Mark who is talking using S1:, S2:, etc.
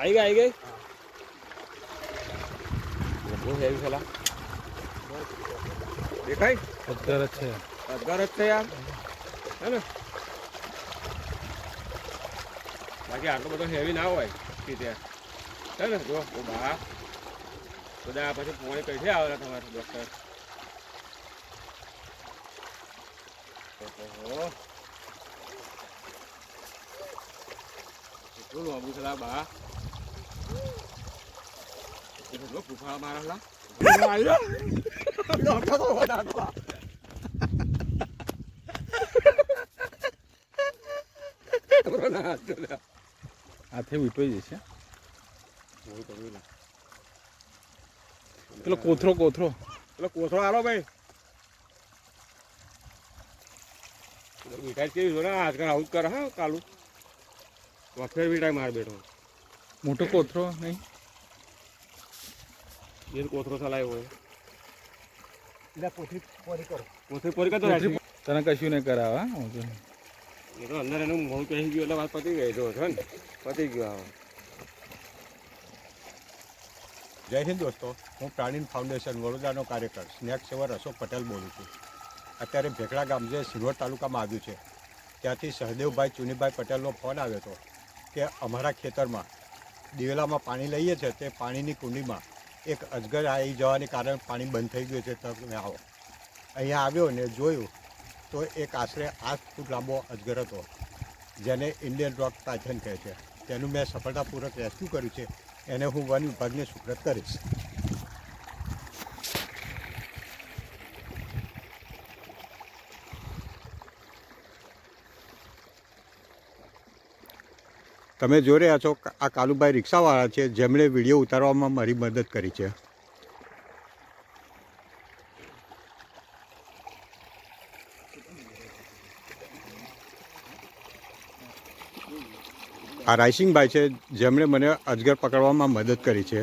S1: आई गई वो हेवी चला देखा
S2: अजगर अच्छे
S1: अजगर अच्छे यार है ना बाकी आटलो बधो हेवी ना होय कीधे है ने जो ओ बा બધા પછી પોણી કઈથી આવેલા તમારે ડોક્ટર ઓહો એટલું લાંબુ છે બા એટલો ફૂફા મારેલા ડોક્ટર તો વધારતા
S2: હાથે વીટવાઈ જશે પેલો કોથરો કોથરો
S1: પેલો કોથરો આલો ભાઈ મીઠાઈ કેવી જોડે આજકાલ આવું જ કરે હા કાલું વખેર મીઠાઈ માર બેઠો
S2: મોટો કોથરો નહીં
S1: એ કોથરો ચલાવ્યો હોય
S3: એટલે કોથરી પોરી કરો
S1: કોથરી પોરી કરતો રાખી
S2: તને કશું નહીં કરાવે હા
S1: એ તો અંદર એનું મોં કહી ગયું એટલે વાત પતી ગઈ જો છે ને પતી ગયું હવે
S3: જય હિન્દ દોસ્તો, હું પ્રાણીન ફાઉન્ડેશન વડોદરાનો કાર્યકર સ્નેક સેવર અશોક પટેલ બોલું છું. અત્યારે ભેખડા ગામ જે સિનોર તાલુકામાં આવ્યું છે ત્યાંથી સહદેવભાઈ ચુનીભાઈ પટેલનો ફોન આવ્યો હતો કે અમારા ખેતરમાં દિવેલામાં પાણી લઈએ છીએ તે પાણીની કુંડીમાં એક અજગર આવી જવાને કારણે પાણી બંધ થઈ ગયું છે. તમે આવો. અહીંયા આવ્યો ને જોયું તો એક આશરે 8 ફૂટ લાંબો અજગર હતો જેને ઇન્ડિયન રોક પાયથન કહે છે. તેનું મેં સફળતાપૂર્વક રેસ્ક્યુ કર્યું છે. એને હું વન વિભાગને સુપ્રત કરીશ. તમે જોઈ રહ્યા છો આ કાલુભાઈ રિક્ષાવાળા છે જેમણે વિડીયો ઉતારવામાં મારી મદદ કરી છે. આ રાયસિંગભાઈ છે જેમણે મને અજગર પકડવામાં મદદ કરી છે.